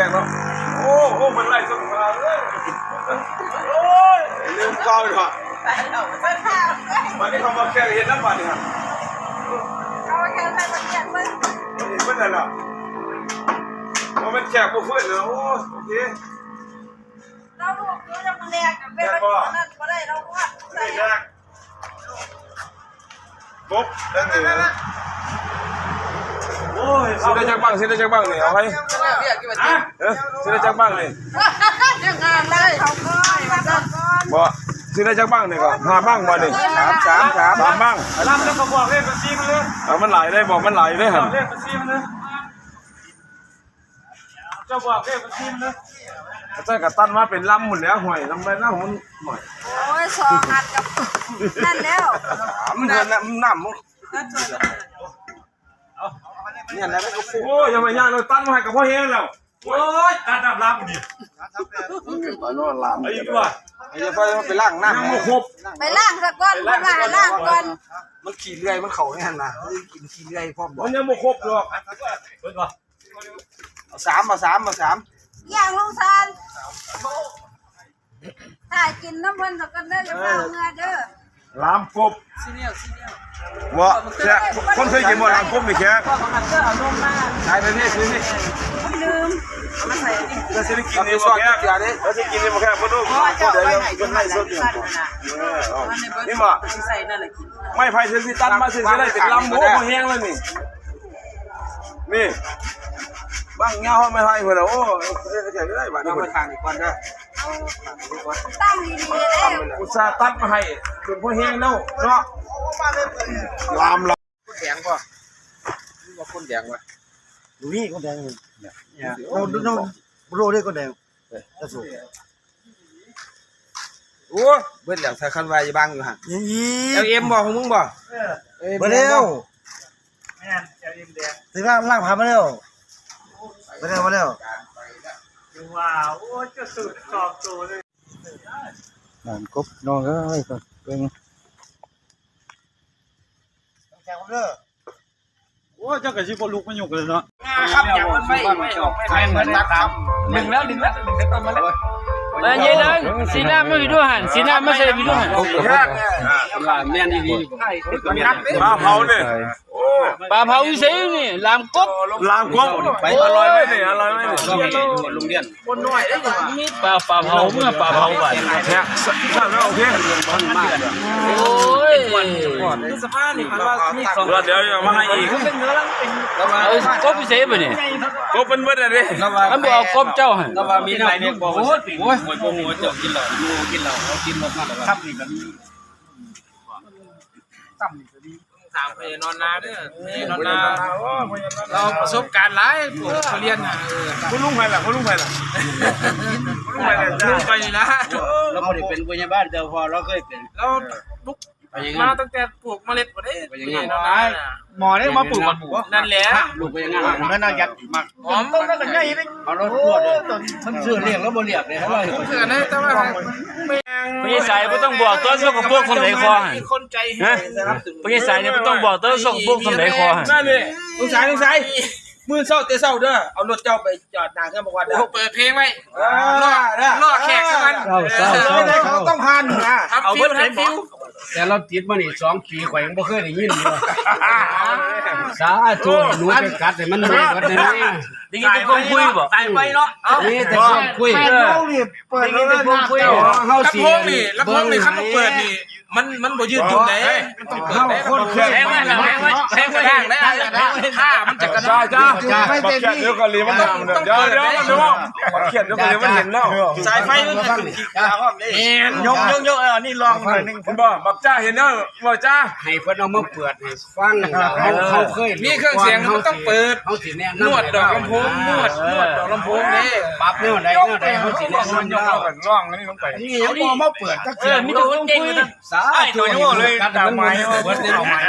งเนาะโอ้มันไล่สุดมาเลยโอ้ยลืมกองเลยว่ะวันนี้เขามาแข่งเห็นน้ำมันนี่ครับเอาแข่งใส่ประเทศมึงเห็นเป็นอะไรล่ะว่ามันแข่งบุฟเฟ่ต์เลยโอ้โอเคเราลูกเราจะมาแลกกับเป็นนั่นก็ได้เราว่าใส่ปุ๊บนั่นเองโอ้ยซื้อได้จักบ้างเนี่ยเอาไปซื้อได้จักบ้างเลยยังงานเลยเขาก็บ่ซื้อได้จักบ้างเนี่ยก็5บ้างบ่นี่3บ้างรับแล้วก็บอกเลขบัญชีมันเลยมันหลายได้บอกมันหลายได้หั่นเลขบัญชีมันเลยเจ้าบอกเลขบัญชีมันเลยเจ้าก็ตั้นมาเป็นลำหมดแล้วห่วยลำไปหน้ามันห่วยโอ้ย2หัดกับนั่นแล้วมันเดินน้ำมึงเนี่ยแล้วโอ้ยยังไม่ย่างเลยตั้นมาให้กับพ่อเฮงแล้วโอ้ยตัดน้ำลำดิไปนอนลำไอ้ตัวไอ้ไฟมันไปล้างน้ำมันครบไปล้างสักก้อนมาล้างก่อนมันขี้เลื่อยมันเข่าเนี่ยนะกินขี้เลื่อยพร้อมมันยังไม่ครบหรอกเปิดก่อนเอา3อย่างลงซานถ้ากินน้ำมันตะกันได้จะเปล่าเงาเด้อลามกบว่าแค่คนเคยกินว่าลามกบไม่แค่ใช่เลยนี่ซื้อนี่ลืมมาใส่จะซื้อกินนี่มาแค่จะซื้อกินนี่มาแค่พอดูเดี๋ยวคนให้สดอยู่นี่มาไม่ไผ่ซื้อตันมาซื้อได้เป็นลำหมูมาแห้งเลยนี่บ้างเงาไม่ไผ่เพื่อนโอ้แค่ได้บ้างไปทางอีกวันได้ตั้งดีๆเลยอุตส่าห์ตัดมาให้เป็นพวกเฮงเนาะลามลำคนแดงป่ะนี่ว่าคนแดงวะดูนี่คนแดงเนี่ยโอ้ดูน้องโรได้คนแดงจะสูงโอ้เบิ้ลอย่างใส่คันไว้บางอยู่ห่างยี่เอ็มบอกของมึงบ่มาเร็วถึงล่างผ่านมาเร็วมาเร็วว้าวโอ้จะสุดขอบตัวเลยนั่นกบน้องเอ้ยเป็นแข่งเด้อโอ้เจ้ากระชิบลูกมันหยุกเลยเนาะครับอย่างมันไม่ออกไม่เหมือนนักครับดึงแล้วต้นมาแล้วมาเยอะเลยสีหน้าไม่มีด้วยหันสีหน้าไม่ใช่มีด้วยหันแม่นดีปลาเผาเนี่ยปลาเผาอีเสียนี่ลามกบไปอร่อยไหมเนี่ยอร่อยไหมเนี่ยลุงเดียนคนน้อยนี่ปลาเผาเมื่อปลาเผาไปเนี่ยใช่แล้วโอเคโอ้ยสภาพนี่คันว่านี่สองเดี๋ยวมาให้อีกกบอีเสียไปเนี่ยกบเป็นเบิดอะไรมันบอกกบเจ้าหันก็ว่ามีนายเนี่ยบอกโอ้ยเจ้ากินเหล้าเขากินรถมาแล้วครับนี่กันถามไปนอนนาเด้อนอนนาเราประสบการณ์หลายพวกเขาเรียนคุณลุงไปล่ะลุงไปนะเราไม่ได้เป็นผู้ใหญ่บ้านแต่พอเราเคยเป็นเราลุกมาตั้งแต่ปลูกเมล็ดมาได้หมอเนี่ยมาปลูกนั่นแหละปลูกไปยังไงผมน่ายัดมากหอมต้องกันใหญ่เลยเอารถพวดเลยมันเชื่อเลี้ยงแล้วบ่เลี้ยงเลยเขาเลยเชื่อนะแต่ว่าพี่สายไม่ต้องบอกตัวส่งกับพวกคนไหนคอคนใจพี่สายเนี่ยไม่ต้องบอกตัวส่งพวกคนไหนคอนั่นเลยลุงสายมือเศร้าเตะเศร้าเด้อเอารถเจ้าไปจอดนางเพื่อนบอกว่าเปิดเพลงไว้ล่อแขกสักวันเขาต้องพันนะเอาเพื่อนฟิวแต่เราติดมานี่2 ปีข่อยยังบ่เคยได้ยินเลยสาธุหนูไปกัดให้มันแม่กัดนี่นี่จะคงคุยบ่ตายไปเนาะนี่แต่คงคุยเปิดนี่จะคงคุยเฮาสิลำโพงนี่คันเปิดนี่มันบ่ยืดจุดไหนมันต้องเฮาคนเคยแทงไว้ได้ถ้ามันจะกระจายจ้าไม่เต็มที่เดี๋ยวก็เรียนมันทำเดี๋ยวเขียนเดี๋ยวก็เรียนมันเห็นแล้วสายไฟมันจะขึ้นขีดพร้อมได้ยกนี่ลองหน่อยนึงคุณบ่บักจ้าเห็นแล้วบ่จ้าให้เพิ่นเอามาเปิดให้ฟังเขาเคยมีเครื่องเสียงมันต้องเปิดนวดดอกลำโพงนวดดอกลำโพงนี่ปรับแนวใดเขาสิแนะนำร้องนี่ลงไปนี่ยังบ่มาเปิดจักเสียงมีแต่คนเก่งสาธุเลยกัดดอกไม้เบิดแนวไม้